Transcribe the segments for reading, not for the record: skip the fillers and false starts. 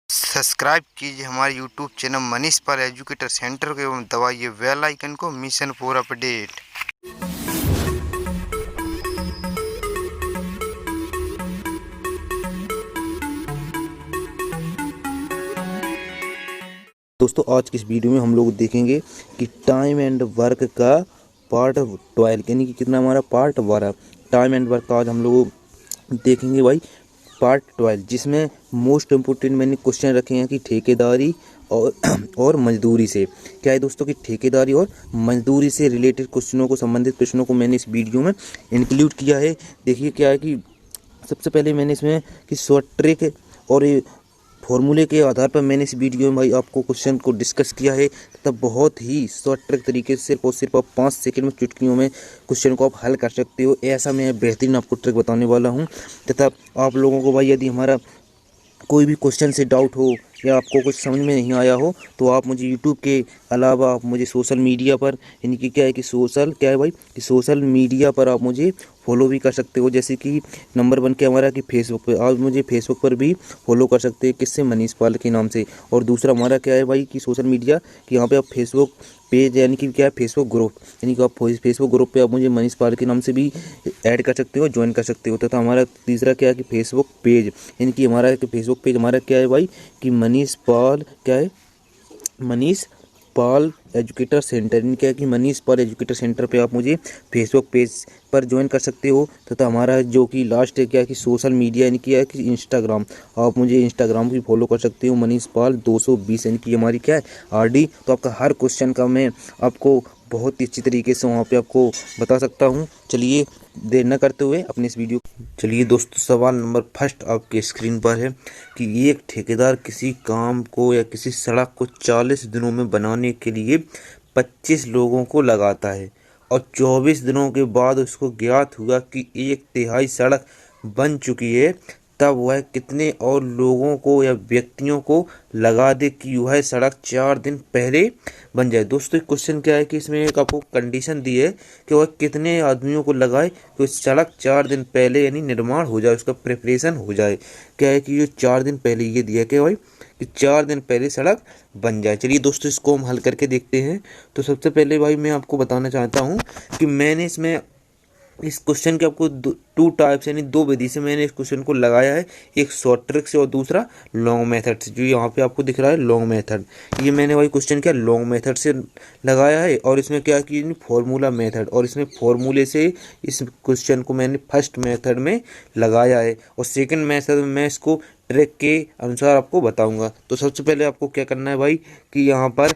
Subscribe कीजिए हमारे YouTube channel Manish पाल educator centre को एवं दबाइए बेल आइकन को मिशन फॉर अपडेट। दोस्तों आज की इस वीडियो में हम लोग देखेंगे कि टाइम एंड वर्क का पार्ट 12 यानी कि कितना हमारा पार्ट 12 टाइम एंड वर्क का आज हम लोग देखेंगे भाई पार्ट 12, जिसमें मोस्ट इम्पोर्टेंट मैंने क्वेश्चन रखे हैं कि ठेकेदारी और मजदूरी से क्या है दोस्तों कि ठेकेदारी और मजदूरी से रिलेटेड क्वेश्चनों को संबंधित प्रश्नों को मैंने इस वीडियो में इंक्लूड किया है। देखिए क्या है कि सबसे पहले मैंने इसमें कि शॉर्ट ट्रिक और फॉर्मूले के आधार पर मैंने इस वीडियो में भाई आपको क्वेश्चन को डिस्कस किया है तथा बहुत ही शॉर्ट ट्रिक तरीके से सिर्फ और सिर्फ आप 5 सेकंड में चुटकियों में क्वेश्चन को आप हल कर सकते हो। ऐसा मैं बेहतरीन आपको ट्रिक बताने वाला हूं तथा आप लोगों को भाई यदि हमारा कोई भी क्वेश्चन से डाउट हो या आपको कुछ समझ में नहीं आया हो तो आप मुझे यूट्यूब के अलावा आप मुझे सोशल मीडिया पर यानी कि क्या है कि सोशल मीडिया पर आप मुझे फॉलो भी कर सकते हो। जैसे कि नंबर 1 के हमारा कि फेसबुक पे आप मुझे फेसबुक पर भी फॉलो कर सकते हैं, किससे, मनीष पाल के नाम से। और दूसरा हमारा क्या है भाई कि सोशल मीडिया कि यहाँ पे आप फेसबुक पेज यानी कि क्या है फेसबुक ग्रुप यानी कि आप फेसबुक ग्रुप पे आप मुझे मनीष पाल के नाम से भी ऐड कर सकते हो, ज्वाइन कर सकते हो। तथा हमारा तीसरा क्या है कि फेसबुक पेज यानी कि हमारा फेसबुक पेज हमारा क्या है भाई कि मनीष पाल क्या है मनीष पाल एजुकेटर सेंटर यानी क्या है कि मनीष पाल एजुकेटर सेंटर पे आप मुझे फेसबुक पेज पर ज्वाइन कर सकते हो। तथा हमारा जो कि लास्ट है क्या है कि सोशल मीडिया यानी क्या है कि इंस्टाग्राम, आप मुझे इंस्टाग्राम भी फॉलो कर सकते हो मनीष पाल 220 यानी कि हमारी क्या है आरडी। तो आपका हर क्वेश्चन का मैं आपको बहुत ही अच्छी तरीके से वहाँ पे आपको बता सकता हूँ। चलिए देर न करते हुए अपने इस वीडियो चलिए दोस्तों सवाल नंबर फर्स्ट आपके स्क्रीन पर है कि एक ठेकेदार किसी काम को या किसी सड़क को 40 दिनों में बनाने के लिए 25 लोगों को लगाता है और 24 दिनों के बाद उसको ज्ञात हुआ कि 1/3 सड़क बन चुकी है, तब वह कितने और लोगों को या व्यक्तियों को लगा दे कि वह सड़क 4 दिन पहले बन जाए। दोस्तों क्वेश्चन क्या है कि इसमें एक आपको कंडीशन दी है कि वह कितने आदमियों को लगाए कि उस सड़क 4 दिन पहले यानी निर्माण हो जाए, उसका प्रिपरेशन हो जाए। क्या है कि ये 4 दिन पहले ये दिया क्या भाई कि 4 दिन पहले सड़क बन जाए। चलिए दोस्तों इसको हम हल करके देखते हैं। तो सबसे पहले भाई मैं आपको बताना चाहता हूँ कि मैंने इसमें इस क्वेश्चन के आपको 2 टाइप्स यानी 2 विधि से मैंने इस क्वेश्चन को लगाया है, एक शॉर्ट ट्रिक से और दूसरा लॉन्ग मेथड से। जो यहाँ पे आपको दिख रहा है लॉन्ग मेथड, ये मैंने भाई क्वेश्चन क्या लॉन्ग मेथड से लगाया है। और इसमें क्या कि फॉर्मूला मेथड, और इसमें फॉर्मूले से इस क्वेश्चन को मैंने फर्स्ट मेथड में लगाया है और सेकेंड मेथड में मैं इसको ट्रिक के अनुसार आपको बताऊँगा। तो सबसे पहले आपको क्या करना है भाई कि यहाँ पर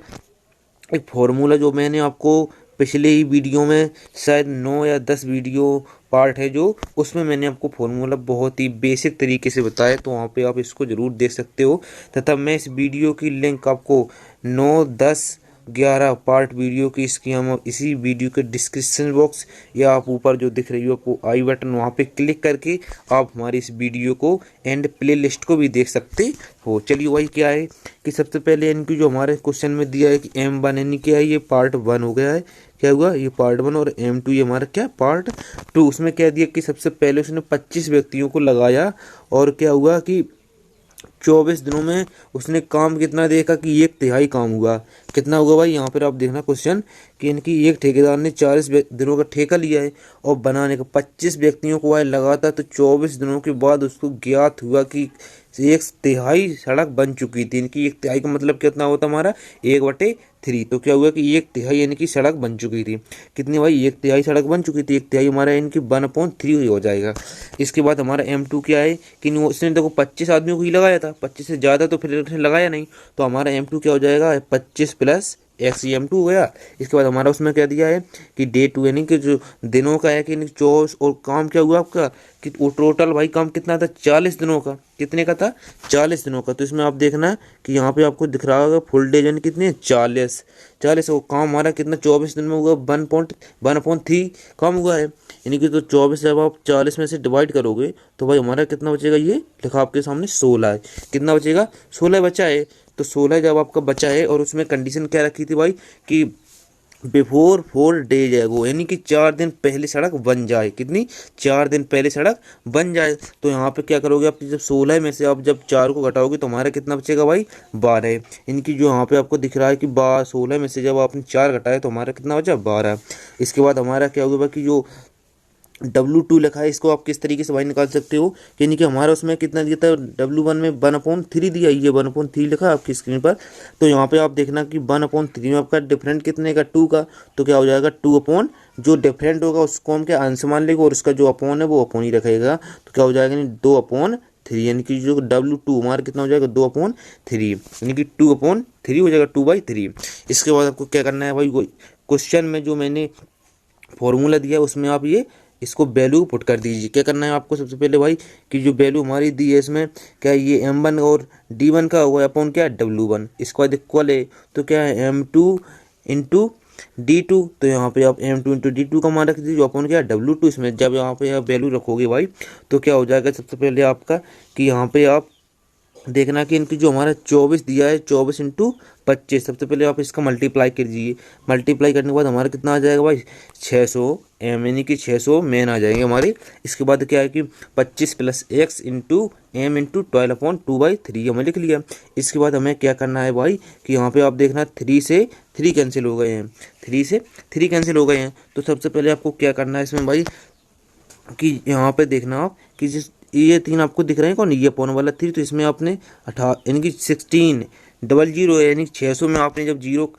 एक फार्मूला जो मैंने आपको पिछले ही वीडियो में शायद 9 या 10 वीडियो पार्ट है जो उसमें मैंने आपको फार्मूला बहुत ही बेसिक तरीके से बताया, तो वहाँ पे आप इसको ज़रूर देख सकते हो। तथा मैं इस वीडियो की लिंक आपको 9, 10, 11 पार्ट वीडियो की इसकी हम इसी वीडियो के डिस्क्रिप्शन बॉक्स या आप ऊपर जो दिख रही हो आपको आई बटन, वहाँ पे क्लिक करके आप हमारी इस वीडियो को एंड प्ले लिस्ट को भी देख सकते हो। चलिए वही क्या है कि सबसे पहले इनकी जो हमारे क्वेश्चन में दिया है कि M1 यानी क्या है ये पार्ट 1 हो गया है, क्या हुआ ये पार्ट 1 और M2 ये हमारा क्या पार्ट 2। उसमें क्या दिया कि सबसे पहले उसने 25 व्यक्तियों को लगाया और क्या हुआ कि 24 दिनों में उसने काम कितना देखा कि 1/3 काम हुआ। कितना हुआ भाई यहाँ पर आप देखना क्वेश्चन कि इनकी एक ठेकेदार ने 40 दिनों का ठेका लिया है और बनाने का 25 व्यक्तियों को वह लगाता, तो 24 दिनों के बाद उसको ज्ञात हुआ कि 1/3 सड़क बन चुकी थी। इनकी 1/3 का मतलब कितना होता हमारा 1/3। तो क्या हुआ कि 1/3 यानी कि सड़क बन चुकी थी। कितनी भाई 1/3 सड़क बन चुकी थी, 1/3 हमारा इनकी 1/3 हो जाएगा। इसके बाद हमारा M2 क्या है कि उसने देखो 25 आदमियों को ही लगाया था, 25 से ज़्यादा तो फिर उसने लगाया नहीं, तो हमारा M2 क्या हो जाएगा 25 + x M2 हो गया। इसके बाद हमारा उसमें क्या दिया है कि डे 2 यानी कि जो दिनों का है कि 24 और काम क्या हुआ आपका कि टोटल भाई काम कितना था 40 दिनों का। कितने का था 40 दिनों का। तो इसमें आप देखना कि यहाँ पे आपको दिख रहा होगा फुल डे यानी कितने 40 और काम हमारा कितना 24 दिन में हुआ 1/3 काम हुआ है। यानी कि तो 24 जब आप 40 में से डिवाइड करोगे तो भाई हमारा कितना बचेगा, ये लिखा आपके सामने 16 है। कितना बचेगा 16 बचा है। तो 16 जब आपका बचा है और उसमें कंडीशन क्या रखी थी भाई कि बिफोर 4 days एगो, यानी कि 4 दिन पहले सड़क बन जाए। कितनी? 4 दिन पहले सड़क बन जाए। तो यहाँ पे क्या करोगे आप, जब 16 में से आप जब 4 को घटाओगे तो हमारा कितना बचेगा भाई? 12। इनकी जो यहाँ पे आपको दिख रहा है कि 16 में से जब आपने 4 घटाए तो हमारा कितना बचा? 12। इसके बाद हमारा क्या होगा कि जो W2 लिखा है, इसको आप किस तरीके से भाई निकाल सकते हो कि यानी कि हमारा उसमें कितना दिया था? W1 में 1/3 दिया, ये 1/3 लिखा है आपकी स्क्रीन पर। तो यहाँ पे आप देखना कि 1/3 में आपका डिफरेंट कितने का? 2 का। तो क्या हो जाएगा? 2 अपॉन जो डिफरेंट होगा उसको हम क्या अंश मान लेंगे और उसका जो अपॉन है वो अपॉन ही रखेगा। तो क्या हो जाएगा? 2/3, यानी कि जो W2 हमारा कितना हो जाएगा? 2/3, यानी कि 2/3 हो जाएगा, 2/3। इसके बाद आपको क्या करना है भाई? क्वेश्चन में जो मैंने फॉर्मूला दिया है उसमें आप ये इसको वैल्यू पुट कर दीजिए। क्या करना है आपको? सबसे पहले भाई कि जो वैल्यू हमारी दी है इसमें क्या ये M1 और D1 का हुआ अपॉन क्या है? W1। इसके बाद इक्वल है तो क्या है? M2 into D2। तो यहाँ पे आप M2 इंटू D2 का मान रख दीजिए अपॉन क्या है? W2। इसमें जब यहाँ पे आप वैल्यू रखोगे भाई तो क्या हो जाएगा? सबसे पहले आपका कि यहाँ पे आप देखना कि इनकी जो हमारा 24 दिया है, 24 इंटू 25, सबसे पहले आप इसका मल्टीप्लाई कीजिए। मल्टीप्लाई करने के बाद हमारा कितना आ जाएगा भाई? 600 m, यानी कि 600 मैन आ जाएंगे हमारे। इसके बाद क्या है कि 25 plus X into M into 12/2/3 हमें लिख लिया। इसके बाद हमें क्या करना है भाई कि यहाँ पे आप देखना 3 से 3 कैंसिल हो गए हैं, 3 से 3 कैंसिल हो गए हैं। तो सबसे पहले आपको क्या करना है इसमें भाई कि यहाँ पे देखना आप कि जिस ये 3 आपको दिख रहे हैं कौन? ये अपॉन वाला 3। तो इसमें आपने 18 यानी कि 1600 है, यानी 600 में आपने जब जीरो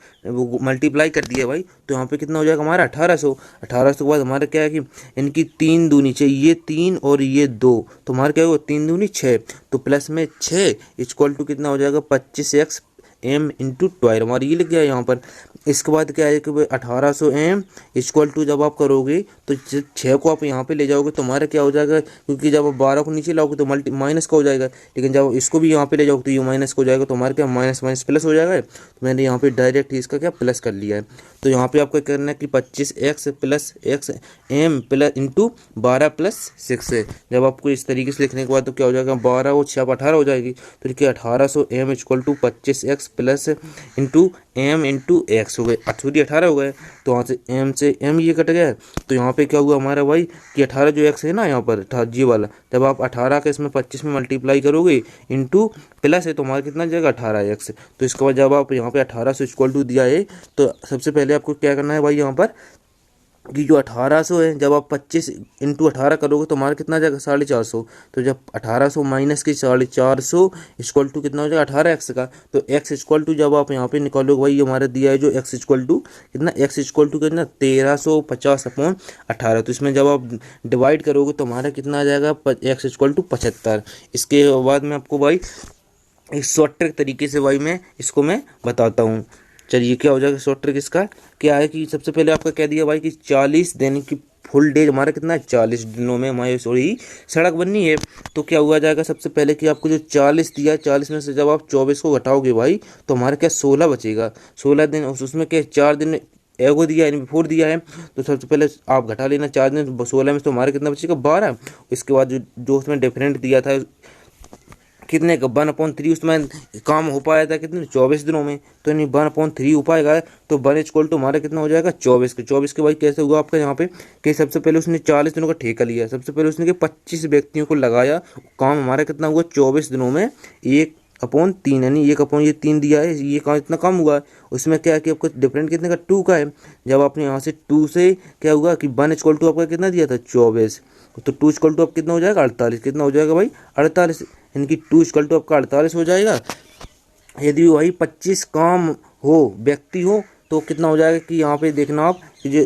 मल्टीप्लाई कर दिया भाई तो यहाँ पे कितना हो जाएगा हमारा? 1800। 1800 के बाद हमारा क्या है कि इनकी 3 दूनी चाहिए, ये 3 और ये 2, तो हमारा क्या होगा? 3 दूनी 6। तो प्लस में 6 इक्वल टू कितना हो जाएगा? 25x m इंटू 12, हमारी ये लिख गया यहाँ पर। इसके बाद क्या है कि 1800 m इक्वल टू जब आप करोगे तो 6 को आप यहाँ पे ले जाओगे तो हमारा क्या हो जाएगा? क्योंकि जब आप 12 को नीचे लाओगे तो माइनस का हो जाएगा, लेकिन जब इसको भी यहाँ पे ले जाओगे तो ये माइनस का हो जाएगा। तो हमारा क्या माइनस माइनस प्लस हो जाएगा। तो मैंने यहाँ पे डायरेक्ट ही इसका क्या प्लस कर लिया है। तो यहाँ पे आपको करना है कि 25x plus x m plus into 12 plus 6 है। जब आपको इस तरीके से लिखने के बाद तो क्या हो जाएगा? 12 और 6 18 हो जाएगी। तो देखिए 1800 m equal to 25x plus into m into X हो गए, 18 हो गए। तो वहाँ से m ये कट गया। तो यहाँ पे क्या हुआ हमारा भाई कि 18 जो x है ना यहाँ पर जी वाला, जब आप 18 का इसमें 25 में मल्टीप्लाई करोगे इंटू प्लस है तो हमारा कितना जाएगा? 18x। तो इसके बाद जब आप यहाँ पे 1800 इक्वल टू दिया है तो सबसे पहले आपको क्या करना है भाई यहाँ पर कि जो 1800 है जब आप 25 इंटू 18 करोगे तो हमारा कितना जाएगा? 450। तो जब 1800 माइनस की 450 इक्वल टू कितना हो जाएगा? 18x का। तो x इक्वल टू जब आप यहाँ पे निकालोगे भाई हमारा दिया है जो x इक्वल टू कितना? x इक्वल टू कितना? 1350/18। तो इसमें जब आप डिवाइड करोगे तो हमारा कितना आ जाएगा? x equal to 75। इसके बाद में आपको भाई एक शॉर्ट ट्रिक तरीके से भाई मैं इसको मैं बताता हूँ। चलिए क्या हो जाएगा शॉर्ट ट्रिक इसका? क्या है कि सबसे पहले आपका कह दिया भाई कि 40 दिन की फुल डे हमारा कितना है? 40 दिनों में हमारी सॉरी सड़क बननी है। तो क्या हुआ जाएगा? सबसे पहले कि आपको जो 40 दिया है, 40 में से जब आप 24 को घटाओगे भाई तो हमारा क्या 16 बचेगा। 16 दिन उसमें क्या 4 दिन एगो दिया है, बिफोर दिया है। तो सबसे पहले आप घटा लेना 4 दिन 16 में, तो हमारा कितना बचेगा? 12। इसके बाद जो उसमें डिफरेंट दिया था कितने का? 1/3 उसमें काम हो पाया था कितने? 24 दिनों में। तो नहीं 1/3 हो पाएगा। तो 1 इक्वल टू हमारा कितना हो जाएगा? 24 के। 24 के भाई कैसे हुआ आपका यहाँ पे कि सबसे पहले उसने 40 दिनों का ठेका लिया, सबसे पहले उसने 25 व्यक्तियों को लगाया, काम हमारा कितना हुआ? 24 दिनों में 1/3, यानी 1/3 दिया है, ये काम इतना कम हुआ है। उसमें क्या है कि आपको डिफरेंट कितने का? 2 का है। जब आपने यहाँ से 2 से क्या हुआ कि 1 इक्वल टू आपका कितना दिया था? 24। तो 2 इक्वल टू आप कितना हो जाएगा? 48। कितना हो जाएगा भाई? 48, यानी कि 2 इक्वल टू आपका 48 हो जाएगा। यदि वही 25 काम हो व्यक्ति हो तो कितना हो जाएगा कि यहाँ पे देखना आप जो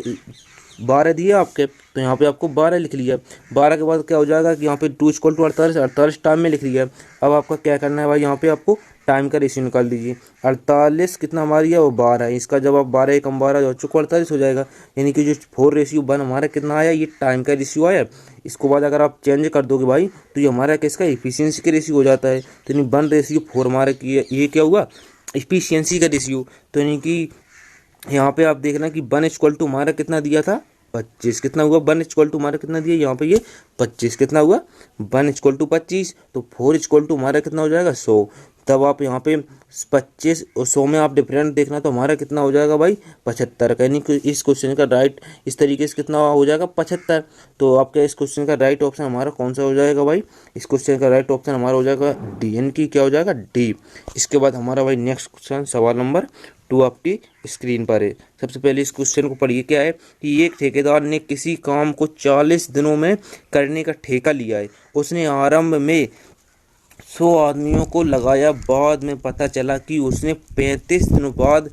12 दिए आपके तो यहाँ पे आपको 12 लिख लिया। 12 के बाद क्या हो जाएगा कि यहाँ पे 2 इक्वल टू 48, 48 टाइम में लिख लिया। अब आपका क्या करना है भाई यहाँ पे आपको टाइम का रेशियो निकाल दीजिए। 48 कितना हमारी है? वो 12 है। इसका जब आप 12 कम 12 जो चुका 48 हो जाएगा, यानी कि जो 4:1 हमारा कितना आया? ये टाइम का रेशियो आया। इसको बाद अगर आप चेंज कर दोगे भाई तो ये हमारा किसका? एफिशिएंसी का रेशियो हो जाता है। तो यानी 1:4 हमारा ये क्या हुआ? एफिशिएंसी का रेशियो। तो यानी कि यहाँ पे आप देखना कि 1 इक्वल टू हमारा कितना दिया था? 25। कितना हुआ? 1 इक्वल टू हमारा कितना दिया यहाँ पे? ये 25। कितना हुआ? 1 इक्वल टू 25। तो 4 इक्वल टू हमारा कितना हो जाएगा? 100। तब आप यहाँ पे 25 और 100 में आप डिफरेंट देखना, तो हमारा कितना हो जाएगा भाई 75 का, यानी कि इस क्वेश्चन का राइट इस तरीके से कितना हो जाएगा 75। तो आपका इस क्वेश्चन का राइट ऑप्शन हमारा कौन सा हो जाएगा भाई, इस क्वेश्चन का राइट ऑप्शन हमारा हो जाएगा डी, यानी कि क्या हो जाएगा डी। इसके बाद हमारा भाई नेक्स्ट क्वेश्चन सवाल नंबर 2 आपकी स्क्रीन पर है। सबसे पहले इस क्वेश्चन को पढ़िए। क्या है कि एक ठेकेदार ने किसी काम को 40 दिनों में करने का ठेका लिया है। उसने आरंभ में 100 आदमियों को लगाया, बाद में पता चला कि उसने 35 दिनों बाद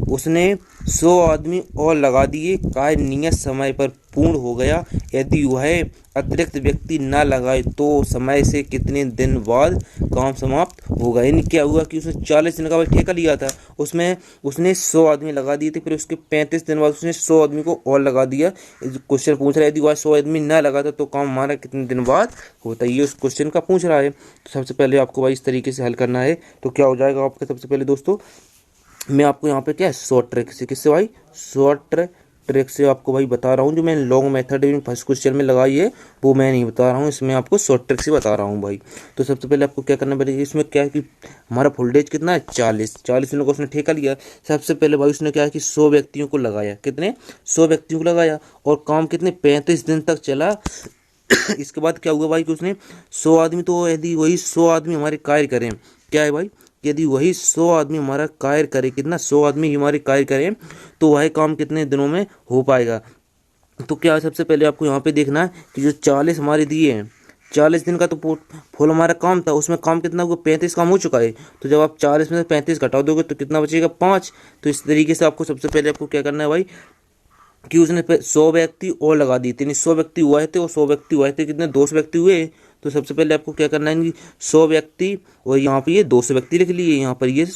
उसने 100 आदमी और लगा दिए। कार्य नियत समय पर पूर्ण हो गया। यदि वह अतिरिक्त व्यक्ति न लगाए तो समय से कितने दिन बाद काम समाप्त होगा। यानी क्या हुआ कि उसने 40 दिन का भाई ठेका लिया था, उसमें उसने 100 आदमी लगा दिए थे, फिर उसके 35 दिन बाद उसने 100 आदमी को और लगा दिया। क्वेश्चन पूछ रहा है यदि वह 100 आदमी न लगाता तो काम हमारा कितने दिन बाद होता है, ये उस क्वेश्चन का पूछ रहा है। तो सबसे पहले आपको भाई इस तरीके से हल करना है। तो क्या हो जाएगा आपका, सबसे पहले दोस्तों मैं आपको यहाँ पे क्या है शॉर्ट ट्रिक से, किससे भाई शॉर्ट ट्रिक से आपको भाई बता रहा हूँ। जो मैंने लॉन्ग मेथड फर्स्ट क्वेश्चन में लगाई है वो मैं नहीं बता रहा हूँ, इसमें आपको शॉर्ट ट्रिक से बता रहा हूँ भाई। तो सबसे पहले आपको क्या करना पड़ेगा, इसमें क्या है कि हमारा फुलडेज कितना है 40 दिनों का उसने ठेका लिया। सबसे पहले भाई उसने क्या है कि 100 व्यक्तियों को लगाया, कितने 100 व्यक्तियों को लगाया, और काम कितने 35 दिन तक चला। इसके बाद क्या हुआ भाई कि उसने 100 आदमी, तो यदि वही 100 आदमी हमारे कार्य करें, क्या है भाई यदि वही 100 आदमी हमारा कार्य करे, कितना 100 आदमी हमारे कार्य करें तो वह काम कितने दिनों में हो पाएगा। तो क्या है सबसे पहले आपको यहाँ पे देखना है कि जो 40 हमारे दिए हैं, 40 दिन का तो फुल हमारा काम था, उसमें काम कितना हुआ 35 काम हो चुका है। तो जब आप 40 में से 35 घटा दोगे तो कितना बचेगा 5। तो इस तरीके से आपको सबसे पहले आपको क्या करना है भाई कि उसने 100 व्यक्ति और लगा दिए थे, 100 व्यक्ति हुए थे और 100 व्यक्ति हुए थे, कितने 200 व्यक्ति हुए। तो सबसे पहले आपको क्या करना है कि 100 व्यक्ति और यहाँ पे ये 200 व्यक्ति लिख लिए, यहाँ पर ये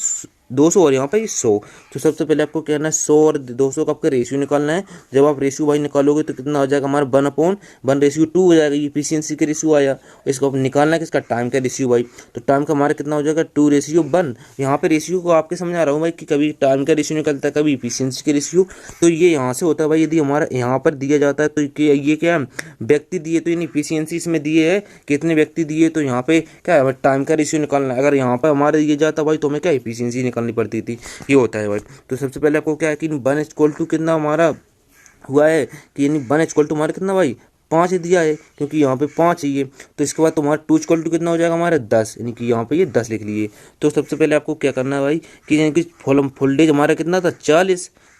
200 और यहाँ पर ये 100। तो सबसे पहले आपको क्या करना है 100 और 200 का आपका रेशियो निकालना है। जब आप रेशियो भाई निकालोगे तो कितना हो जाएगा हमारा 1/1/2 हो जाएगा, ये एफिशिएंसी का रेशियो आया। इसको निकालना है किसका, टाइम का रेशियो भाई। तो टाइम का हमारा कितना हो जाएगा 2:1। यहाँ पे रेशियो को आपके समझा रहा हूँ भाई कि कभी टाइम का रेशियो निकलता है, कभी एफिशिएंसी का रेशियो। तो ये यहाँ से होता है भाई, यदि हमारा यहाँ पर दिया जाता है तो ये क्या है व्यक्ति दिए, तो यानी एफिशिएंसी इसमें दिए है कितने व्यक्ति दिए, तो यहाँ पे क्या है टाइम का रेशियो निकालना है। अगर यहाँ पर हमारा दिया जाता भाई तो हमें क्या एफिशिएंसी निकालनी पड़ती थी, ये होता है भाई। तो सबसे पहले आपको क्या है कि 1 कितना हमारा हुआ है कि यानी 1 हमारा कितना भाई 5 दिया है, क्योंकि यहाँ पे 5 चाहिए। तो इसके बाद तुम्हारा 2 कितना हो जाएगा हमारा 10, यानी कि यहाँ पे ये 10 लिख लिए। तो सबसे पहले आपको क्या करना है भाई कि यानी कि फुल डेज हमारा कितना था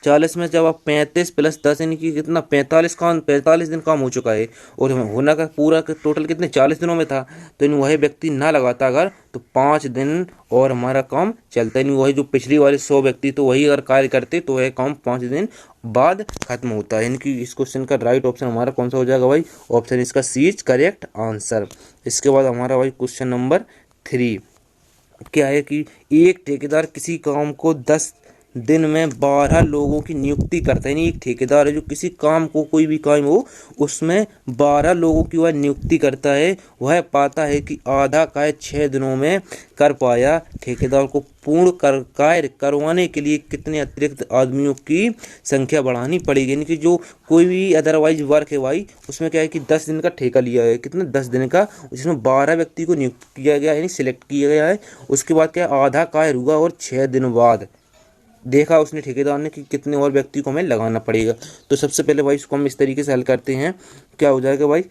40 में जब आप 35 + 10 यानी कि कितना 45 दिन काम हो चुका है, और होना का पूरा टोटल कितने 40 दिनों में था। तो इन वही व्यक्ति ना लगाता अगर तो 5 दिन और हमारा काम चलता, नहीं वही जो पिछली वाले 100 व्यक्ति तो वही अगर कार्य करते तो वह काम 5 दिन बाद खत्म होता है। यानी कि इस क्वेश्चन का राइट ऑप्शन हमारा कौन सा हो जाएगा भाई, ऑप्शन इसका सी इज करेक्ट आंसर। इसके बाद हमारा भाई क्वेश्चन नंबर 3 क्या है कि एक ठेकेदार किसी काम को 10 दिन में 12 लोगों की नियुक्ति करता है। यानी एक ठेकेदार है जो किसी काम को, कोई भी काम हो उसमें 12 लोगों की वह नियुक्ति करता है। वह पाता है कि आधा कार्य 6 दिनों में कर पाया। ठेकेदार को पूर्ण कार्य करवाने के लिए कितने अतिरिक्त आदमियों की संख्या बढ़ानी पड़ेगी। यानी कि जो कोई भी अदरवाइज वर्क है भाई उसमें क्या है कि 10 दिन का ठेका लिया है, कितना 10 दिन का, जिसमें 12 व्यक्ति को नियुक्त किया गया यानी सिलेक्ट किया गया है। उसके बाद क्या आधा कार्य हुआ और 6 दिन बाद देखा उसने ठेकेदार ने कि कितने और व्यक्ति को हमें लगाना पड़ेगा। तो सबसे पहले भाई इसको हम इस तरीके से हल करते हैं। क्या हो जाएगा भाई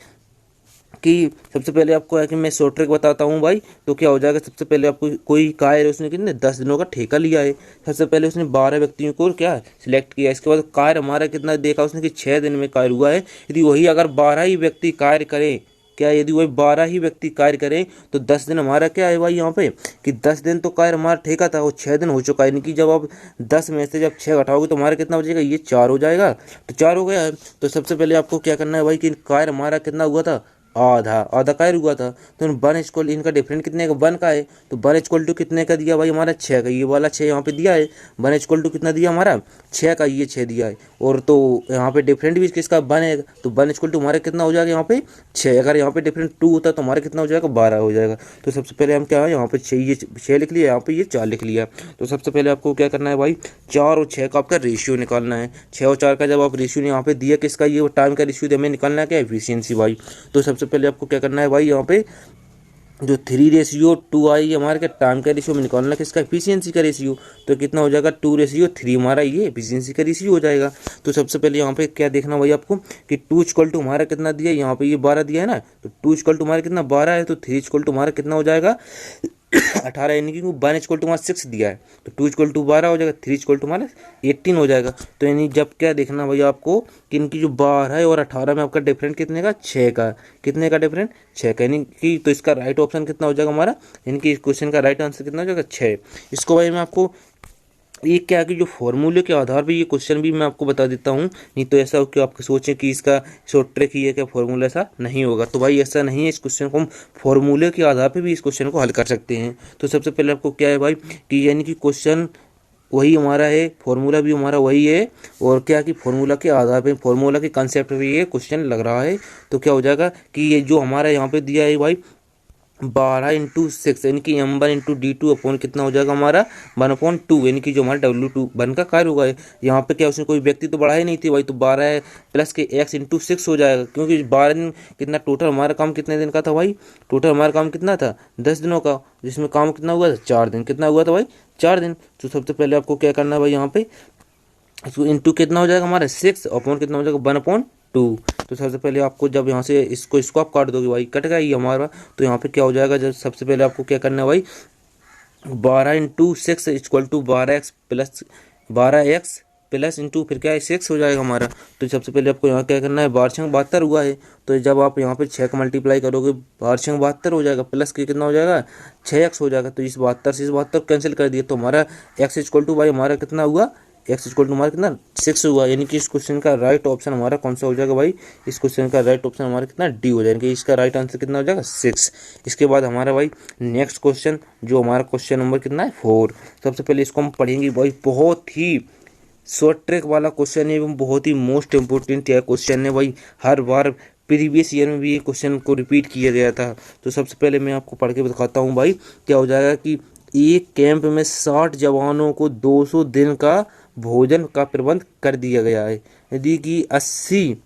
कि सबसे पहले आपको है कि मैं शॉर्ट ट्रिक बताता हूँ भाई। तो क्या हो जाएगा सबसे पहले आपको कोई कार्य उसने कितने 10 दिनों का ठेका लिया है। सबसे पहले उसने 12 व्यक्तियों को क्या सिलेक्ट किया। इसके बाद कार्य हमारा कितना देखा उसने कि 6 दिन में कार्य हुआ है। यदि वही अगर 12 ही व्यक्ति कार्य करें, क्या यदि वही 12 ही व्यक्ति कार्य करें तो 10 दिन हमारा क्या है भाई यहाँ पे कि 10 दिन तो कार्य हमारा ठेका था वो 6 दिन हो चुका है। यानी कि जब आप 10 में से जब 6 घटाओगे तो हमारा कितना बचेगा, ये 4 हो जाएगा। तो 4 हो गया है। तो सबसे पहले आपको क्या करना है भाई कि कार्य हमारा कितना हुआ था, आधा कार्य हुआ था। तो 1 इनका डिफरेंट कितने का 1 का है। तो 1 कितने का दिया भाई हमारा 6 का, ये वाला 6 यहाँ पे दिया है। 1 कितना दिया हमारा 6 का, ये 6 दिया है। और तो यहाँ पे डिफरेंट भी किसका 1 है। तो 1 हमारा कितना हो जाएगा यहाँ पे 6। अगर यहाँ पे डिफरेंट 2 होता तो हमारा कितना हो जाएगा 12 हो जाएगा। तो सबसे पहले हम क्या है यहाँ पे 6 लिख लिया, यहाँ पे ये 4 लिख लिया। तो सबसे पहले आपको क्या करना है भाई 4 और 6 का आपका रेशियो निकालना है। 6 और 4 का जब आप रेशियो यहाँ पे दिया किसका, ये टाइम का रेशियो हमें निकालना है क्या एफिशिएंसी भाई। तो सबसे पहले आपको क्या करना है भाई यहाँ पे जो 3:2 आई हमारे क्या टाइम का रेशियो में निकालना किसका एफिशिएंसी का रेशियो, तो कितना हो जाएगा 2:3 हमारा ये एफिशिएंसी का रेशियो हो जाएगा। तो सबसे पहले यहाँ पे क्या देखना भाई आपको कि 2 हमारा कितना दिया है, यहाँ पे ये 12 दिया है ना, तो 2 हमारा कितना 12 है, तो 3 हमारा कितना हो जाएगा 18, यानी कि 1 हमारा 6 दिया है, तो 2 12 हो जाएगा, 3 हमारा 18 हो जाएगा। तो यानी जब क्या देखना भाई आपको कि इनकी जो 12 और 18 में आपका डिफरेंट कितने का 6 का, कितने का डिफरेंट 6 का, यानी कि तो इसका राइट ऑप्शन कितना हो जाएगा हमारा, यानी कि इस क्वेश्चन का राइट आंसर कितना हो जाएगा 6। इसको भाई मैं आपको ये क्या कि जो फॉर्मूले के आधार पे ये क्वेश्चन भी मैं आपको बता देता हूँ, नहीं तो ऐसा हो कि आप सोचें कि इसका शॉर्ट ट्रिक ही है क्या फॉर्मूला, ऐसा नहीं होगा। तो भाई ऐसा नहीं है, इस क्वेश्चन को हम फॉर्मूले के आधार पे भी इस क्वेश्चन को हल कर सकते हैं। तो सबसे पहले आपको क्या है भाई कि यानी कि क्वेश्चन वही हमारा है, फॉर्मूला भी हमारा वही है, और क्या कि फॉर्मूला के आधार पे फॉर्मूला के कंसेप्ट पे ये क्वेश्चन लग रहा है। तो क्या हो जाएगा कि ये जो हमारा यहाँ पे दिया है भाई 12 × 6, यानी कि M1 × D2 अपॉन कितना हो जाएगा हमारा 1/2, यानी कि जो हमारा W2 का कार्य होगा। यहाँ पे क्या उसने कोई व्यक्ति तो बढ़ा ही नहीं थी भाई, तो 12 प्लस के x × 6 हो जाएगा, क्योंकि 12 दिन कितना टोटल हमारा काम कितने दिन का था भाई, टोटल हमारा काम कितना था 10 दिनों का, जिसमें काम कितना हुआ था 4 दिन, कितना हुआ था भाई 4 दिन। तो सबसे पहले आपको क्या करना है भाई, यहाँ पे इसको इंटू कितना हो जाएगा हमारा 6 अपॉन कितना हो जाएगा 1/2। तो सबसे पहले आपको जब यहाँ से इसको आप काट दोगे भाई, कट गया ये हमारा, तो यहाँ पे क्या हो जाएगा, जब सबसे पहले आपको क्या करना है भाई 12 × 6 = 12x प्लस इंटू फिर क्या है 6 हो जाएगा हमारा। तो सबसे पहले आपको यहाँ क्या करना है 12×72 हुआ है, तो जब आप यहाँ पे 6 का मल्टीप्लाई करोगे 12×72 हो जाएगा, प्लस के कितना हो जाएगा 6x हो जाएगा। तो इस 72 से इस 72 कैंसिल कर दिया, तो हमारा x = भाई हमारा कितना हुआ, x = हमारा कितना 6 हुआ, यानी कि इस क्वेश्चन का राइट ऑप्शन हमारा कौन सा हो जाएगा भाई, इस क्वेश्चन का राइट ऑप्शन हमारा कितना डी हो जाएगा, इसका राइट आंसर कितना हो जाएगा 6। इसके बाद हमारा भाई नेक्स्ट क्वेश्चन जो हमारा क्वेश्चन नंबर कितना है 4। सबसे पहले इसको हम पढ़ेंगे भाई, बहुत ही शॉर्ट ट्रिक वाला क्वेश्चन है एवं बहुत ही मोस्ट इम्पोर्टेंट क्वेश्चन है भाई, हर बार प्रीवियस ईयर में भी ये क्वेश्चन को रिपीट किया गया था। तो सबसे पहले मैं आपको पढ़ के दिखाता हूँ भाई, क्या हो जाएगा कि एक कैंप में 60 जवानों को 200 दिन का भोजन का प्रबंध कर दिया गया है, यदि कि 80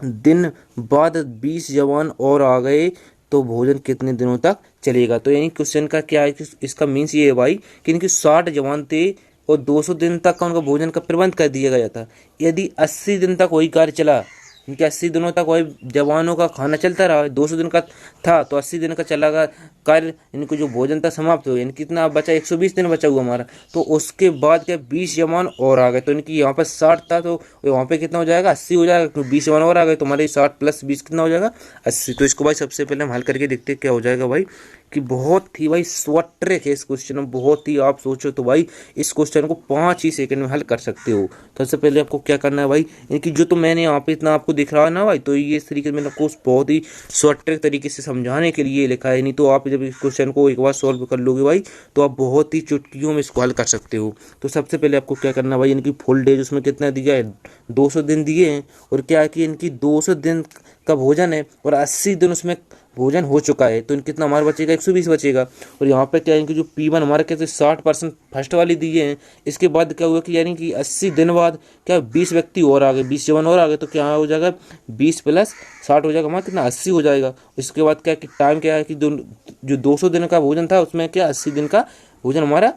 दिन बाद 20 जवान और आ गए तो भोजन कितने दिनों तक चलेगा। तो यानी क्वेश्चन का क्या है कि इसका मीन्स ये है भाई कि इनके 60 जवान थे और 200 दिन तक का उनका भोजन का प्रबंध कर दिया गया था, यदि 80 दिन तक वही कार्य चला, इनके 80 दिनों तक वही जवानों का खाना चलता रहा, 200 दिन का था तो 80 दिन का चला गया कार्य, इनको जो भोजन था समाप्त हो गया, इनकी कितना बचा 120 दिन बचा हुआ हमारा। तो उसके बाद क्या 20 जवान और आ गए, तो इनकी यहाँ पर 60 था तो वहाँ पे कितना हो जाएगा 80 हो जाएगा, क्योंकि 20 जवान और आ गए तो हमारे 60 + 20 कितना हो जाएगा 80। तो इसको भाई सबसे पहले हम हल करके देखते हैं क्या हो जाएगा भाई, कि बहुत ही भाई शॉर्ट ट्रिक है इस क्वेश्चन में, बहुत ही आप सोचो तो भाई इस क्वेश्चन को 5 ही सेकंड में हल कर सकते हो। तो सबसे पहले आपको क्या करना है भाई, इनकी जो तो मैंने यहाँ पे इतना आपको दिख रहा है ना भाई, तो ये इस तरीके से मैंने आपको बहुत ही शॉर्ट ट्रिक तरीके से समझाने के लिए लिखा है, नहीं तो आप जब इस क्वेश्चन को एक बार सॉल्व कर लोगे भाई तो आप बहुत ही चुटकियों में इसको हल कर सकते हो। तो सबसे पहले आपको क्या करना है भाई, इनकी फुल डेज उसमें कितना दिया है 200 दिन दिए हैं, और क्या है कि इनकी 200 दिन का भोजन है और 80 दिन उसमें भोजन हो चुका है, तो इन कितना हमारा बचेगा 120 बचेगा। और यहाँ पे क्या है इनकी जो P1 हमारे कहते 60% फर्स्ट वाली दिए हैं, इसके बाद क्या हुआ कि यानी कि 80 दिन बाद क्या 20 व्यक्ति और आ गए, 20 जवान और आ गए, तो क्या हो जाएगा 20 + 60 हो जाएगा हमारा कितना 80 हो जाएगा। इसके बाद क्या कि टाइम क्या है कि जो 200 दिन का भोजन था उसमें क्या 80 दिन का भोजन हमारा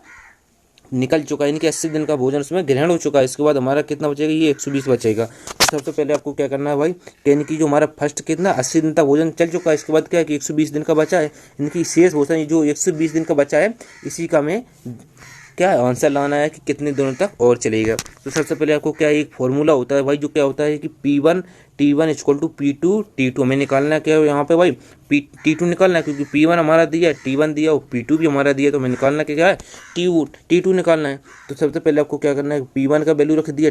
निकल चुका है, यानी कि 80 दिन का भोजन उसमें ग्रहण हो चुका है। इसके बाद हमारा कितना बचेगा ये 120 बचेगा। तो सबसे पहले आपको क्या करना है भाई, यानी कि जो हमारा फर्स्ट कितना 80 दिन तक भोजन चल चुका है, इसके बाद क्या है कि 120 दिन का बचा है, इनकी शेष भोजन जो 120 दिन का बचा है इसी का हमें क्या आंसर लाना है कि कितने दिनों तक और चलेगा। तो सबसे पहले आपको क्या एक फॉर्मूला होता है भाई, जो क्या होता है कि P1 T1 = P2 T2 हमें निकालना है, क्या यहाँ पे भाई T2 निकालना है, क्योंकि P1 हमारा दिया है, T1 दिया और P2 भी हमारा दिया, तो हमें निकालना क्या है T2 निकालना है। तो सबसे पहले आपको क्या करना है P1 का वैल्यू रख दिया,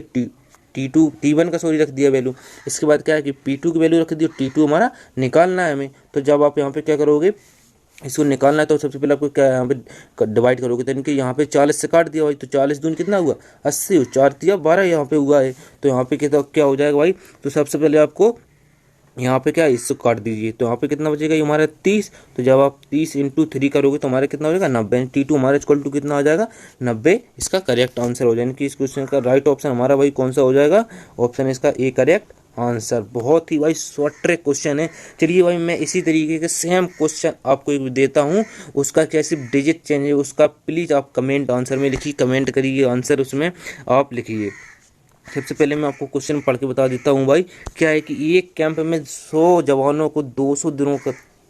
T1 का रख दिया वैल्यू, इसके बाद क्या है कि P2 की वैल्यू रख दी, T2 हमारा निकालना है हमें। तो जब आप यहाँ पे क्या करोगे इसको निकालना है, तो सबसे पहले आपको क्या यहाँ पे डिवाइड करोगे, तो इनके यहाँ पे 40 से काट दिया भाई, तो 40 दूनी कितना हुआ 80, 4 दिया 12 यहाँ पे हुआ है, तो यहाँ पे क्या हो जाएगा भाई। तो सबसे पहले आपको यहाँ पे क्या इसको काट दीजिए, तो यहाँ पे कितना बचेगा ये हमारा 30, तो जब आप 30 × 3 करोगे तो हमारा कितना हो जाएगा 90, T2 हमारा = कितना हो जाएगा 90, इसका करेक्ट आंसर हो जाएगा कि इस क्वेश्चन का राइट ऑप्शन हमारा भाई कौन सा हो जाएगा, ऑप्शन इसका ए करेक्ट आंसर। बहुत ही भाई शॉर्ट ट्रिक क्वेश्चन है। चलिए भाई मैं इसी तरीके के सेम क्वेश्चन आपको एक देता हूँ, उसका क्या सिर्फ डिजिट चेंज है, उसका प्लीज़ आप कमेंट आंसर में लिखिए, कमेंट करिए आंसर उसमें आप लिखिए। सबसे पहले मैं आपको क्वेश्चन पढ़ के बता देता हूँ भाई। क्या है कि एक कैंप में 100 जवानों को 200 दिनों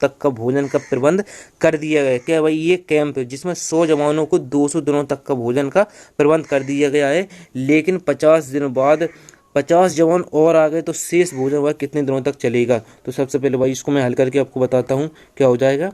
तक का भोजन का प्रबंध कर दिया गया। क्या भाई ये कैंप है जिसमें 100 जवानों को 200 दिनों तक का भोजन का प्रबंध कर दिया गया है, लेकिन 50 दिन बाद 50 जवान और आ गए, तो शेष भोजन वह कितने दिनों तक चलेगा। तो सबसे पहले भाई इसको मैं हल करके आपको बताता हूँ क्या हो जाएगा।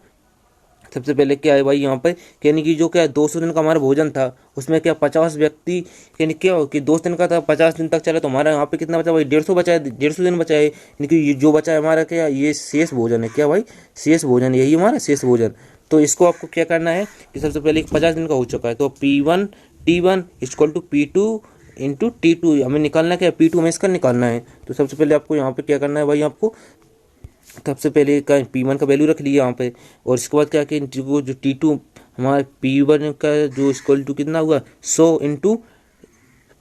सबसे पहले क्या है भाई यहाँ पर, यानी कि जो क्या 200 दिन का हमारा भोजन था उसमें क्या 50 व्यक्ति, यानी क्या हो कि 200 दिन का था 50 दिन तक चला, तो हमारा यहाँ पे कितना बचा भाई 150 बचा है, 150 दिन बचा है। यानी कि ये जो बचा है हमारा क्या ये शेष भोजन है। क्या भाई शेष भोजन, यही हमारा शेष भोजन। तो इसको आपको क्या करना है कि सबसे पहले 50 दिन का हो चुका है, तो P1 equal to P2 into T2 हमें निकालना क्या है, P2 हमें इसका निकालना है। तो सबसे पहले आपको यहाँ पे क्या करना है भाई, आपको सबसे पहले का P1 का वैल्यू रख लिया यहाँ पे, और इसके बाद क्या कि जो T2 हमारा P1 का जो इक्वल टू कितना हुआ 100 इंटू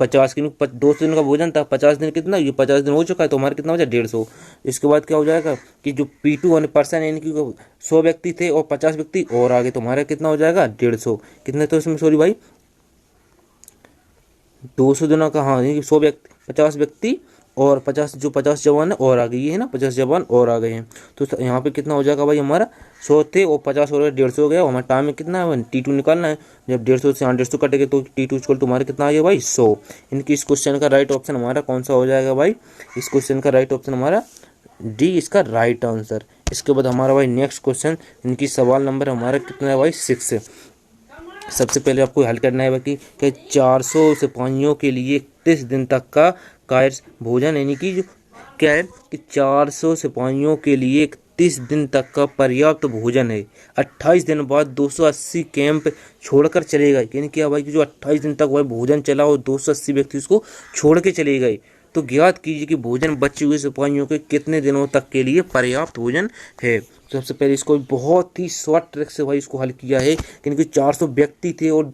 50, की 200 दिन का भोजन था, 50 दिन कितना, ये 50 दिन हो चुका है, तो हमारा कितना हो जाए 150। इसके बाद क्या हो जाएगा कि जो P2 पर्सन यानी कि 100 व्यक्ति थे और 50 व्यक्ति और आगे, तो हमारा कितना हो जाएगा 150। कितने तो इसमें सॉरी भाई 200 दिनों का, हाँ यानी कि 100 व्यक्ति 50 व्यक्ति और 50 जवान है और आ गए, ये है ना 50 जवान और आ गए हैं। तो यहाँ पे कितना हो जाएगा भाई हमारा 100 थे और 50 हो गए 150 हो गया, हमारा टाइम में कितना है T2 निकालना है। जब 150 से 150 कटेगा तो T2 इक्वल टू हमारा कितना आ गया भाई 100। इनकी इस क्वेश्चन का राइट ऑप्शन हमारा कौन सा हो जाएगा भाई, इस क्वेश्चन का राइट ऑप्शन हमारा डी इसका राइट आंसर। इसके बाद हमारा भाई नेक्स्ट क्वेश्चन, इनकी सवाल नंबर हमारा कितना है भाई 6 है। सबसे पहले आपको हल करना है कि 400 सिपाहियों के लिए 31 दिन तक का कार्य भोजन, यानी कि जो क्या है कि 400 सिपाहियों के लिए 31 दिन तक का पर्याप्त भोजन है। 28 दिन बाद 280 कैंप छोड़कर चले गए, यानी क्या भाई कि जो 28 दिन तक वह भोजन चला और 280 व्यक्ति उसको छोड़ के चले गए। तो ज्ञात कीजिए कि भोजन बचे हुए सिपाहियों के कितने दिनों तक के लिए पर्याप्त भोजन है। तो सबसे पहले इसको बहुत ही शॉर्ट ट्रिक से भाई इसको हल किया है, क्योंकि 400 व्यक्ति थे और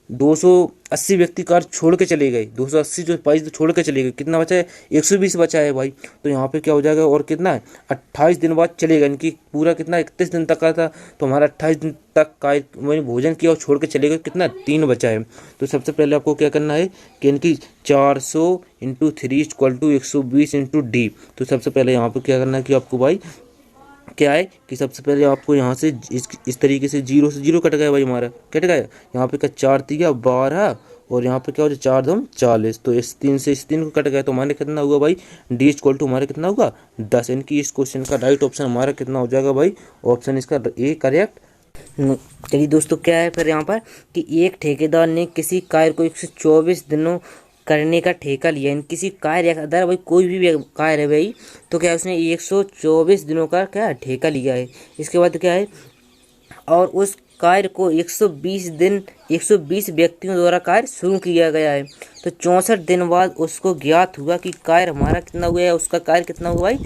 280 व्यक्ति कार छोड़ के चले गए, 280 जो सिपाही तो छोड़ के चले गए, कितना बचा है 120 बचा है भाई। तो यहाँ पे क्या हो जाएगा और कितना है 28 दिन बाद चलेगा, इनकी पूरा कितना 31 दिन तक का था, तो हमारा 28 दिन तक का मैंने भोजन किया और छोड़ के चले गए, कितना 3 बचा है। तो सबसे पहले आपको क्या करना है कि इनकी 400 into 3 equal to 120 into D. तो सबसे पहले यहाँ पे क्या करना है कि आपको भाई क्या है कि सबसे पहले आपको यहाँ से इस तरीके से 0 से 0 कट गया भाई, हमारा कट गया। यहाँ पे का 4 3 12 और यहाँ पे क्या हो जाए 4 2 40, तो इस 3 से इस 3 को कट गया, तो हमारे कितना हुआ भाई डी इक्वल टू हमारा कितना होगा 10। इनकी इस क्वेश्चन का राइट ऑप्शन हमारा कितना हो जाएगा भाई, ऑप्शन इसका ए करेक्ट। चलिए दोस्तों क्या है फिर यहाँ पर कि एक ठेकेदार ने किसी कार्य को 124 दिनों करने का ठेका लिया। इन किसी कार्य अदर भाई कोई भी कार्य है भाई, तो क्या उसने 124 दिनों का क्या ठेका लिया है। इसके बाद क्या है और उस कार्य को 120 व्यक्तियों द्वारा कार्य शुरू किया गया है। तो 64 दिन बाद उसको ज्ञात हुआ कि कार्य हमारा कितना हुआ है, उसका कार्य कितना हुआ भाई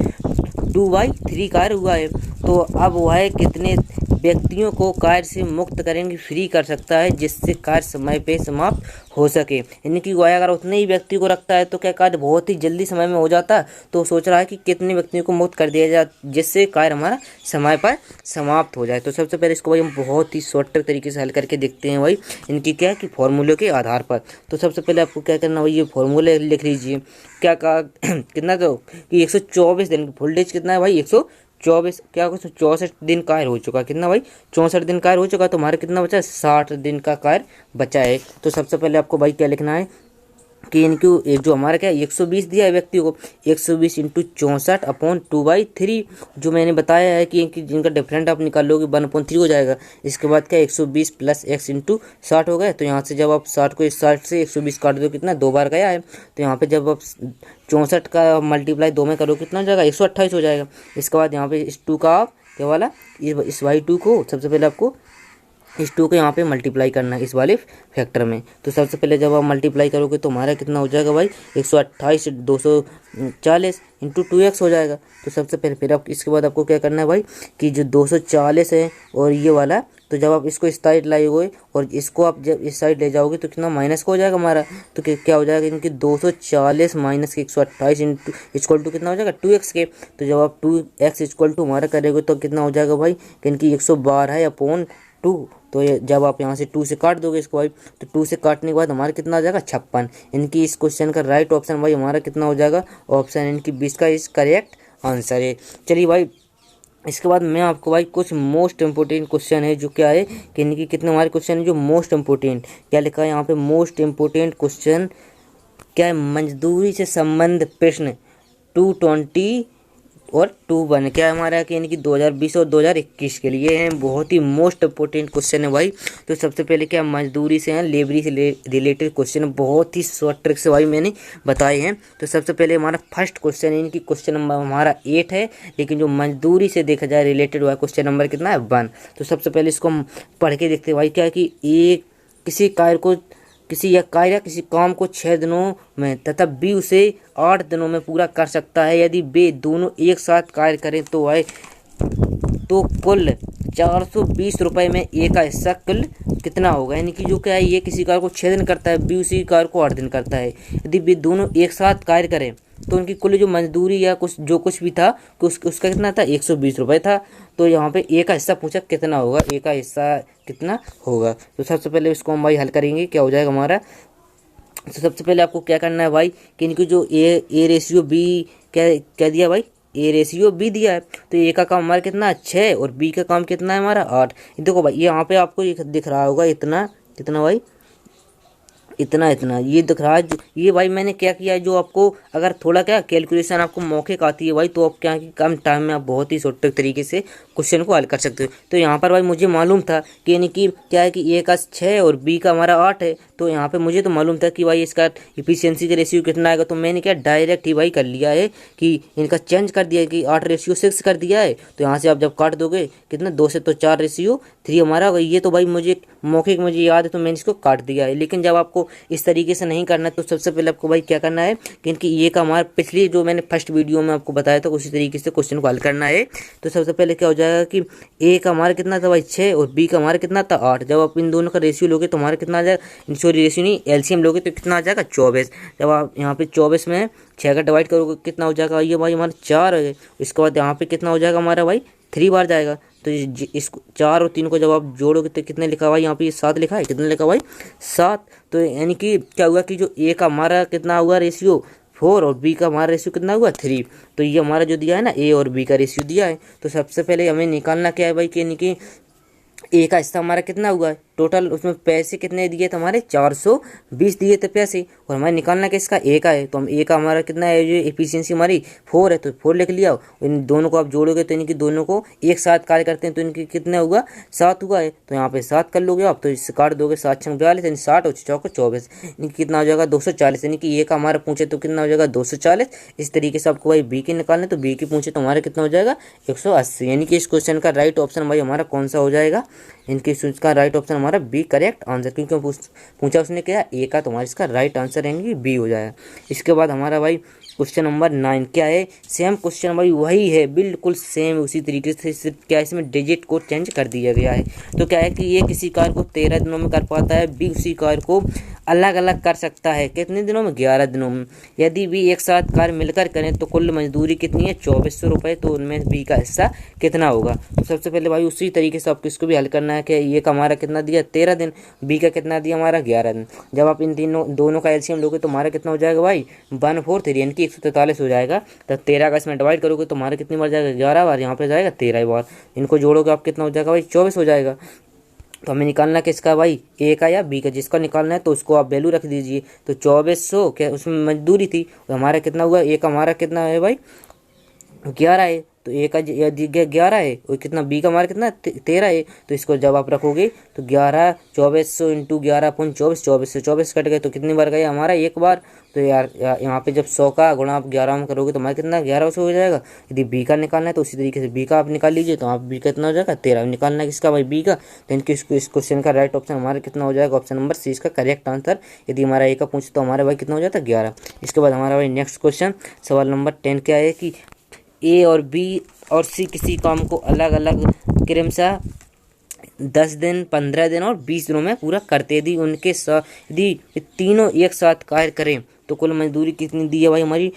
2/3 कार्य हुआ है। तो अब वह कितने व्यक्तियों को कार्य से मुक्त करेंगे फ्री कर सकता है, जिससे कार्य समय पे समाप्त हो सके। यानी कि वह अगर उतने ही व्यक्ति को रखता है तो क्या कार्य बहुत ही जल्दी समय में हो जाता है, तो सोच रहा है कि कितने व्यक्तियों को मुक्त कर दिया जाए जिससे कार्य हमारा समय पर समाप्त हो जाए। तो सबसे पहले इसको भाई हम बहुत ही शॉर्ट तरीके से हल करके देखते हैं भाई, इनकी क्या कि फॉर्मूले के आधार पर। तो सबसे पहले आपको क्या करना भाई, ये फॉर्मूले लिख लीजिए। क्या कहा कितना तो कि 124 दिन फुल डेज कितना है भाई 124, क्या 64 दिन कार्य हो चुका, कितना भाई 64 दिन कार्य हो चुका, तो हमारा कितना बचा है 60 दिन का कार्य बचा है। तो सबसे पहले आपको भाई क्या लिखना है कि इनकी जो हमारा क्या 120 दिया है व्यक्ति को, 120 इंटू 64 अपॉन 2/3 जो मैंने बताया है कि इनकी जिनका डिफरेंट आप निकालोगे 1/3 हो जाएगा। इसके बाद क्या 120 प्लस x इंटू 60 हो गया। तो यहाँ से जब आप 60 को 60 से 120 काट दो कितना 2 बार गया है, तो यहाँ पे जब आप 64 का मल्टीप्लाई 2 में करो कितना हो जाएगा 128 हो जाएगा। इसके बाद यहाँ पे इस 2 का आप क्या वाला इस y2 को सबसे पहले आपको इस 2 को यहाँ पे मल्टीप्लाई करना है इस वाले फैक्टर में। तो सबसे पहले जब आप मल्टीप्लाई करोगे तो हमारा कितना हो जाएगा भाई 128 240 इंटू 2x हो जाएगा। तो सबसे पहले फिर आप इसके बाद आपको क्या करना है भाई कि जो 240 है और ये वाला, तो जब आप इसको इस साइड लाओगे और इसको आप जब इस साइड ले जाओगे तो कितना माइनस का हो जाएगा हमारा। तो क्या हो जाएगा इनकी 240 माइनस के 128 इंटू इक्वल टू कितना हो जाएगा 2x के। तो जब आप 2x इक्वल टू हमारा करेंगे तो कितना हो जाएगा भाई कि इनकी 112/2। तो ये जब आप यहाँ से 2 से काट दोगे इसको भाई, तो 2 से काटने के बाद हमारा कितना आ जाएगा 56। इनकी इस क्वेश्चन का राइट ऑप्शन भाई हमारा कितना हो जाएगा, ऑप्शन इनकी 20 का इस करेक्ट आंसर है। चलिए भाई इसके बाद मैं आपको भाई कुछ मोस्ट इम्पोर्टेंट क्वेश्चन है जो क्या है कि इनकी कितने हमारे क्वेश्चन है जो मोस्ट इम्पोर्टेंट, क्या लिखा है यहाँ पे मोस्ट इम्पोर्टेंट क्वेश्चन क्या है, मजदूरी से संबंध प्रश्न 220 और 21 क्या है हमारा कि यानी कि 2020 और 2021 के लिए हैं। बहुत ही मोस्ट इम्पोर्टेंट क्वेश्चन है भाई। तो सबसे पहले क्या मजदूरी से हैं, लेबरी से रिलेटेड क्वेश्चन बहुत ही शॉर्ट ट्रिक से भाई मैंने बताए हैं। तो सबसे पहले हमारा फर्स्ट क्वेश्चन है, इनकी क्वेश्चन नंबर हमारा 8 है, लेकिन जो मजदूरी से देखा जाए रिलेटेड हुआ क्वेश्चन नंबर कितना है 1। तो सबसे पहले इसको हम पढ़ के देखते हैं भाई क्या है कि एक किसी कार्य या किसी काम को 6 दिनों में तथा बी उसे 8 दिनों में पूरा कर सकता है। यदि वे दोनों एक साथ कार्य करें तो भाई तो कुल 420 रुपये में ए का हिस्सा कुल कितना होगा। यानी कि जो क्या है ये किसी कार्य को 6 दिन करता है, बी उसी कार्य को 8 दिन करता है। यदि वे दोनों एक साथ कार्य करें तो उनकी कुल जो मजदूरी या कुछ भी था कि उसका कितना था 120 रुपये था। तो यहाँ पे ए का हिस्सा पूछा कितना होगा, ए का हिस्सा कितना होगा। तो सबसे पहले इसको हम भाई हल करेंगे, क्या हो जाएगा हमारा। तो सबसे पहले आपको क्या करना है भाई कि इनकी जो ए रेशियो बी क्या दिया भाई, ए रेशियो बी दिया है। तो ए का काम हमारा कितना है 6 और बी का काम कितना है हमारा 8। देखो भाई यहाँ पे आपको दिख रहा होगा इतना कितना भाई इतना ये दिख रहा है। ये भाई मैंने क्या किया है, जो आपको अगर थोड़ा क्या कैलकुलेशन आपको मौखिक आती है भाई तो आप क्या कि कम टाइम में आप बहुत ही शॉर्ट तरीके से क्वेश्चन को हल कर सकते हो। तो यहाँ पर भाई मुझे मालूम था कि यानी कि क्या है कि ए का 6 और बी का हमारा 8 है। तो यहाँ पे मुझे तो मालूम था कि भाई इसका इफिशियंसी का रेशियो कितना आएगा। तो मैंने क्या डायरेक्ट ही भाई कर लिया है कि इनका चेंज कर दिया है कि 8:6 कर दिया है। तो यहाँ से आप जब काट दोगे कितना 2 से तो 4:3 हमारा होगा। ये तो भाई मुझे मौखिक मुझे याद है तो मैंने इसको काट दिया है। लेकिन जब आपको इस तरीके से नहीं करना है तो सबसे पहले आपको भाई क्या करना है कि इनकी ये का हमारा पिछली जो मैंने फर्स्ट वीडियो में आपको बताया था उसी तरीके से क्वेश्चन को हल करना है। तो सबसे पहले क्या हो जाएगा कि ए का हमारा कितना था भाई 6 और बी का हमारा कितना था 8। जब आप इन दोनों का रेशियो लोगे तो हमारा कितना आ जाएगा, सॉरी रेशियो नहीं एलसीएम लोगे तो कितना आ जाएगा 24। जब आप यहाँ पे 24 में 6 का डिवाइड करोगे कितना हो जाएगा, ये भाई हमारा 4 है। इसके बाद यहाँ पे कितना हो जाएगा हमारा भाई 3 बार जाएगा। तो इस 4 और 3 को जब आप जोड़ोगे तो कितने लिखा भाई यहाँ पे 7 लिखा है, कितने लिखा भाई 7। तो यानी कि क्या हुआ कि जो ए का हमारा कितना हुआ रेशियो 4 और बी का हमारा रेशियो कितना हुआ 3। तो ये हमारा जो दिया है ना ए और बी का रेशियो दिया है। तो सबसे पहले हमें निकालना क्या है भाई कि यानी कि ए का हिस्सा हमारा कितना हुआ टोटल, उसमें पैसे कितने दिए थे हमारे 420 दिए थे पैसे, और हमारे निकालना किसका ए का है। तो हम ए का हमारा कितना है, जो एफिशिएंसी हमारी 4 है तो 4 लिख लिया। इन दोनों को आप जोड़ोगे तो इनकी दोनों को एक साथ कार्य करते हैं तो इनकी कितना हुआ 7 हुआ है। तो यहाँ पे 7 कर लोगे आप, तो इससे काट दोगे 7 6 42 यानी 60 और 4 24 इनकी कितना हो जाएगा 240। यानी कि ए का हमारा पूछे तो कितना हो जाएगा 240। इस तरीके से आपको भाई बी के निकालना है तो बी की पूछे तो हमारा कितना हो जाएगा 180। यानी कि इस क्वेश्चन का राइट ऑप्शन भाई हमारा कौन सा हो जाएगा, इनके इसका राइट ऑप्शन हमारा बी करेक्ट आंसर, क्योंकि पूछा उसने क्या ए का, तो हमारा इसका राइट आंसर यानी बी हो जाएगा। इसके बाद हमारा भाई क्वेश्चन नंबर 9 क्या है, सेम क्वेश्चन भाई वही है बिल्कुल सेम उसी तरीके से, सिर्फ क्या है इसमें डिजिट को चेंज कर दिया गया है। तो क्या है कि ये किसी कार्य को 13 दिनों में कर पाता है, बी उसी कार्य को अलग अलग कर सकता है कितने दिनों में 11 दिनों में। यदि भी एक साथ कार्य मिलकर करें तो कुल मजदूरी कितनी है 2400 रुपये। तो उनमें बी का हिस्सा कितना होगा। तो सबसे पहले भाई उसी तरीके से आपको इसको भी हल करना है कि ये का हमारा कितना दिया 13 दिन, बी का कितना दिया हमारा 11 दिन। जब आप इन दोनों का एलसीएम लोगे तो हमारा कितना हो जाएगा भाई 143 यानी कि 143 हो जाएगा। तो 13 का इसमें डिवाइड करोगे तो हमारा कितनी बार जाएगा 11 बार, यहाँ पे जाएगा 13 बार। इनको जोड़ोगे आप कितना हो जाएगा भाई 24 हो जाएगा। तो हमें निकालना किसका भाई ए का या बी का, जिसका निकालना है तो उसको आप वैल्यू रख दीजिए। तो 2400 क्या उसमें मजदूरी थी और हमारा कितना हुआ ए का हमारा कितना है भाई 11 है। तो ए का यदि 11 है और कितना बी का हमारा कितना 13 है, तो इसको जब आप रखोगे तो 11 2400 इंटू 11/24, 24 से 24 कट गए तो कितनी बार गया हमारा एक बार। तो यार यहाँ पे जब 100 का गुणा आप 11 में करोगे तो हमारा कितना 1100 हो जाएगा। यदि बी का निकालना है तो उसी तरीके से बी का आप निकाल लीजिए, तो आप बी का कितना हो जाएगा 13। निकालना है किसका भाई बी का, तो इनके इस क्वेश्चन का राइट ऑप्शन हमारा कितना हो जाएगा, ऑप्शन नंबर सी इसका करेक्ट आंसर। यदि हमारा ए का पूछे तो हमारे भाई कितना हो जाता है 11। इसके बाद हमारा भाई नेक्स्ट क्वेश्चन सवाल नंबर 10 क्या है कि ए और बी और सी किसी काम को अलग अलग क्रमशः 10 दिन, 15 दिन और 20 दिनों में पूरा करते। यदि उनके साथ यदि तीनों एक साथ कार्य करें तो कुल मजदूरी कितनी दी है भाई हमारी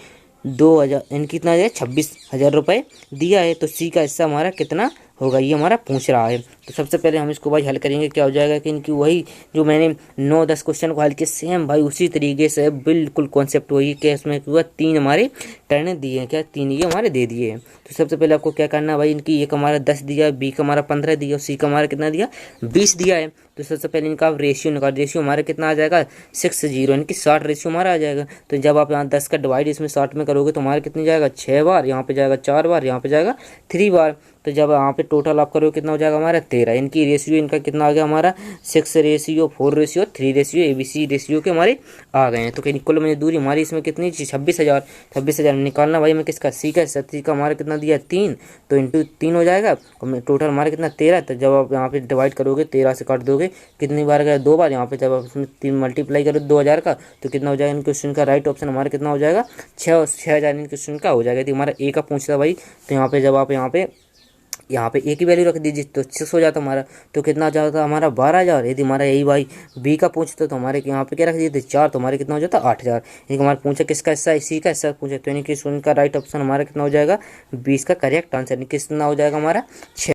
2000, यानी कितना है 26,000 रुपये दिया है। तो सी का हिस्सा हमारा कितना होगा ये हमारा पूछ रहा है। तो सबसे पहले हम इसको भाई हल करेंगे, क्या हो जाएगा कि इनकी वही जो मैंने 9-10 क्वेश्चन को हल किया सेम भाई उसी तरीके से बिल्कुल कॉन्सेप्ट वही कि इसमें हुआ 3 हमारे टर्न दिए हैं, क्या 3 ये हमारे दे दिए हैं। तो सबसे पहले आपको क्या करना है भाई, इनकी एक हमारा 10 दिया, बी का हमारा 15 दिया और सी का हमारा कितना दिया 20 दिया है। तो सबसे पहले इनका आप रेशियो निकाल, रेशियो हमारा कितना आ जाएगा 6:0, इनकी 60 रेशियो हमारा आ जाएगा। तो जब आप यहाँ 10 का डिवाइड इसमें 60 में करोगे तो हमारा कितनी जाएगा 6 बार, यहाँ पे जाएगा 4 बार, यहाँ पे जाएगा 3 बार। तो जब यहाँ पे टोटल आप करोगे कितना हो जाएगा हमारा 13। इनकी रेशियो इनका कितना आ गया हमारा 6:4:3 रेशियो ABC रेशियो के हमारे आ गए हैं। तो कहीं कुल मजदूरी हमारी इसमें कितनी 26,000 निकालना भाई हमें किसका सी का हमारा कितना दिया 3, तो इंटू 3 हो जाएगा टोटल हमारा कितना 13। तो जब आप यहाँ पे डिवाइड करोगे 13 से काट दोगे कितनी बार गया 2 बार, यहाँ पे जब आप इसमें 3 मल्टीप्लाई करो 2000 का तो कितना हो जाएगा। इन क्वेश्चन का राइट ऑप्शन हमारा कितना हो जाएगा 6,000 इन क्वेश्चन का हो जाएगा। यदि हमारा ए का पूछता भाई तो यहाँ पे जब आप यहाँ पे ए की वैल्यू रख दीजिए तो 6 हो जाता हमारा, तो कितना जाता हमारा 12,000। यदि हमारा यही भाई बी का पूछता तो हमारे यहाँ पे क्या रख दिए 4, तो हमारे कितना हो जाता 8,000। यदि हमारा पूछा किसका हिस्सा इसी का हिस्सा पूछे तो यानी कि उनका राइट ऑप्शन हमारा कितना हो जाएगा 20 का करेक्ट आंसर, कितना हो जाएगा हमारा 6।